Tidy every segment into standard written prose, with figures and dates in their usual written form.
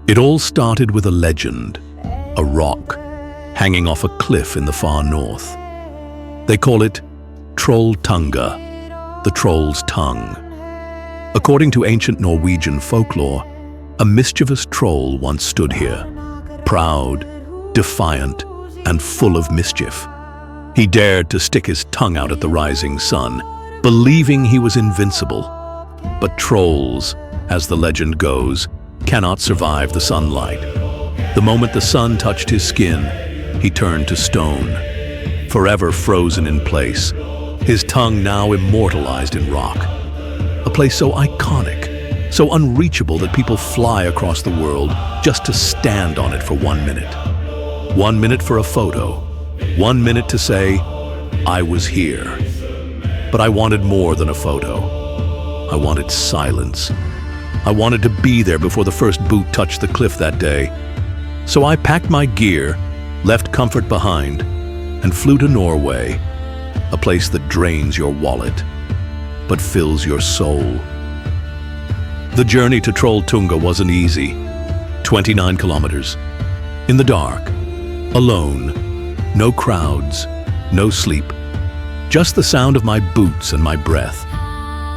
It all started with a legend, a rock, hanging off a cliff in the far north. They call it Trolltunga, the troll's tongue. According to ancient Norwegian folklore, a mischievous troll once stood here, proud, defiant, and full of mischief. He dared to stick his tongue out at the rising sun, believing he was invincible. But trolls, as the legend goes, cannot survive the sunlight. The moment the sun touched his skin, he turned to stone, forever frozen in place, his tongue now immortalized in rock. A place so iconic, so unreachable that people fly across the world just to stand on it for 1 minute. 1 minute for a photo, 1 minute to say, I was here. But I wanted more than a photo. I wanted silence. I wanted to be there before the first boot touched the cliff that day. So I packed my gear, left comfort behind, and flew to Norway, a place that drains your wallet, but fills your soul. The journey to Trolltunga wasn't easy. 29 kilometers. In the dark, alone, no crowds, no sleep, just the sound of my boots and my breath.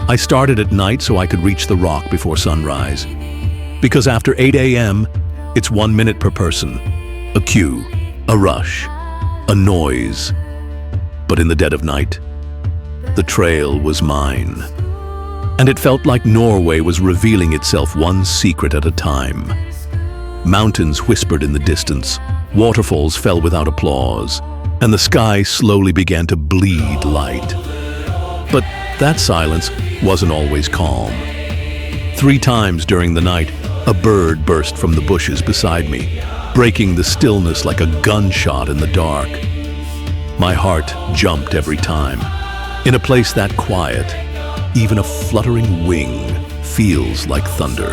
I started at night so I could reach the rock before sunrise. Because after 8 a.m., it's 1 minute per person. A queue, a rush, a noise. But in the dead of night, the trail was mine. And it felt like Norway was revealing itself one secret at a time. Mountains whispered in the distance, waterfalls fell without applause, and the sky slowly began to bleed light. But that silence wasn't always calm. 3 times during the night, a bird burst from the bushes beside me, breaking the stillness like a gunshot in the dark. My heart jumped every time. In a place that quiet, even a fluttering wing feels like thunder.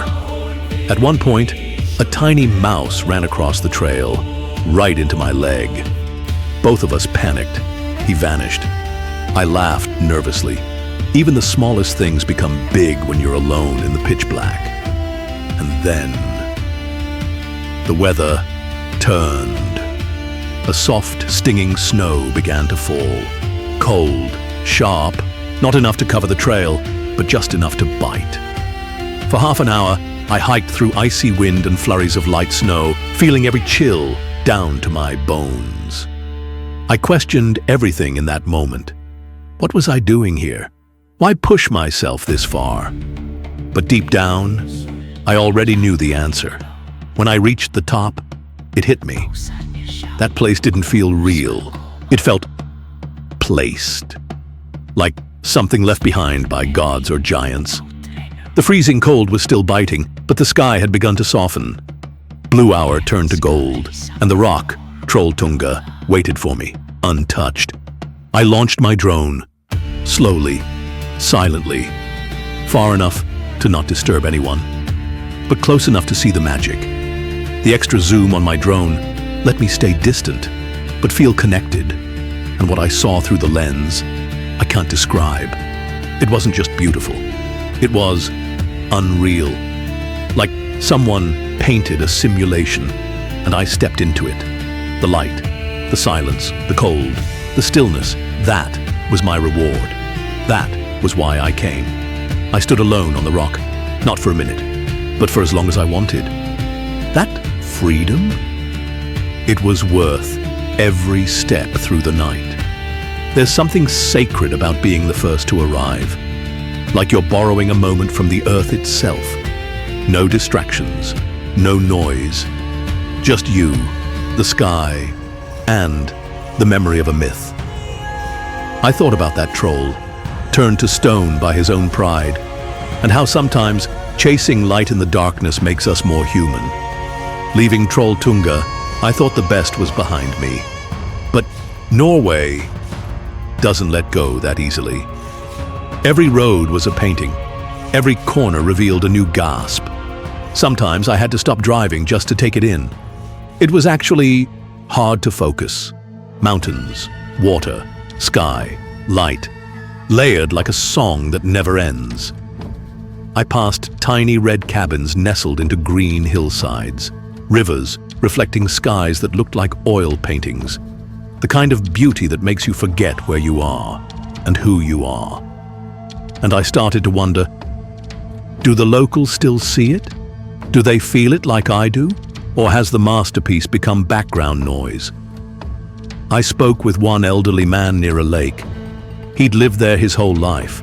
At one point, a tiny mouse ran across the trail, right into my leg. Both of us panicked. He vanished. I laughed nervously. Even the smallest things become big when you're alone in the pitch black. And then the weather turned. A soft, stinging snow began to fall. Cold, sharp, not enough to cover the trail, but just enough to bite. For half an hour, I hiked through icy wind and flurries of light snow, feeling every chill down to my bones. I questioned everything in that moment. What was I doing here? Why push myself this far? But deep down, I already knew the answer. When I reached the top, it hit me. That place didn't feel real. It felt placed, like something left behind by gods or giants. The freezing cold was still biting, but the sky had begun to soften. Blue hour turned to gold, and the rock, Trolltunga, waited for me, untouched. I launched my drone, slowly, silently, far enough to not disturb anyone, but close enough to see the magic. The extra zoom on my drone let me stay distant, but feel connected. And what I saw through the lens, I can't describe. It wasn't just beautiful. It was unreal. Like someone painted a simulation, and I stepped into it. The light, the silence, the cold, the stillness, that was my reward. That was why I came. I stood alone on the rock, not for a minute, but for as long as I wanted. That freedom? It was worth every step through the night. There's something sacred about being the first to arrive, like you're borrowing a moment from the earth itself. No distractions, no noise, just you, the sky, and the memory of a myth. I thought about that troll, turned to stone by his own pride, and how sometimes chasing light in the darkness makes us more human. Leaving Trolltunga, I thought the best was behind me. But Norway doesn't let go that easily. Every road was a painting. Every corner revealed a new gasp. Sometimes I had to stop driving just to take it in. It was actually hard to focus. Mountains, water, sky, light, layered like a song that never ends. I passed tiny red cabins nestled into green hillsides, rivers reflecting skies that looked like oil paintings, the kind of beauty that makes you forget where you are and who you are. And I started to wonder, do the locals still see it? Do they feel it like I do? Or has the masterpiece become background noise? I spoke with one elderly man near a lake. He'd lived there his whole life.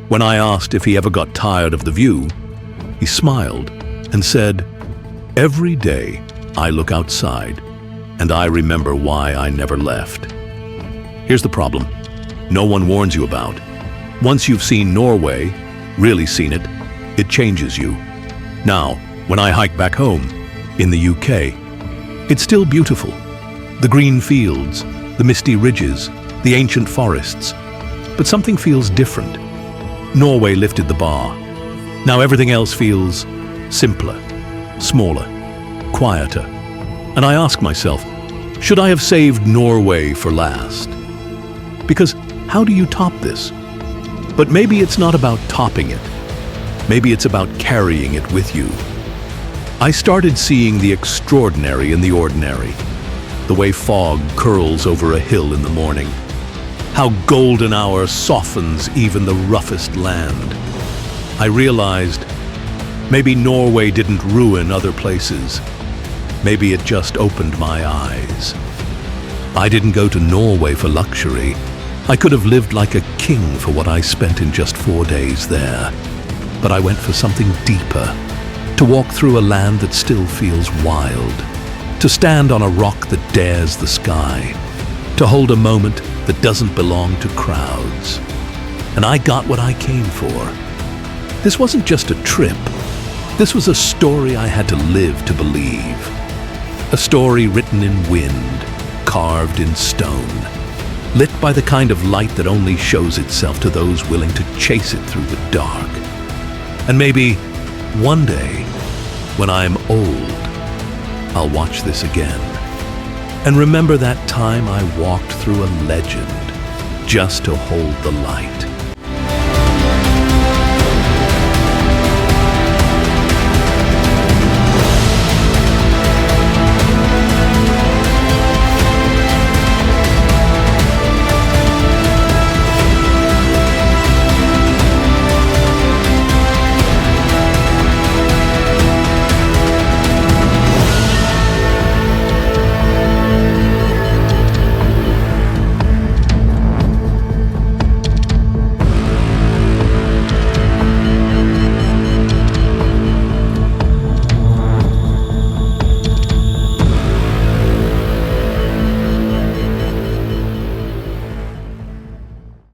When I asked if he ever got tired of the view, he smiled and said, "Every day I look outside and I remember why I never left." Here's the problem. No one warns you about. Once you've seen Norway, really seen it, it changes you. Now, when I hike back home, in the UK, it's still beautiful. The green fields, the misty ridges, the ancient forests. But something feels different. Norway lifted the bar. Now everything else feels simpler, smaller, quieter. And I ask myself, should I have saved Norway for last? Because how do you top this? But maybe it's not about topping it. Maybe it's about carrying it with you. I started seeing the extraordinary in the ordinary. The way fog curls over a hill in the morning. How golden hour softens even the roughest land. I realized maybe Norway didn't ruin other places. Maybe it just opened my eyes. I didn't go to Norway for luxury. I could have lived like a king for what I spent in just 4 days there. But I went for something deeper. To walk through a land that still feels wild. To stand on a rock that dares the sky. To hold a moment that doesn't belong to crowds. And I got what I came for. This wasn't just a trip. This was a story I had to live to believe. A story written in wind, carved in stone, lit by the kind of light that only shows itself to those willing to chase it through the dark. And maybe one day, when I'm old, I'll watch this again and remember that time I walked through a legend just to hold the light.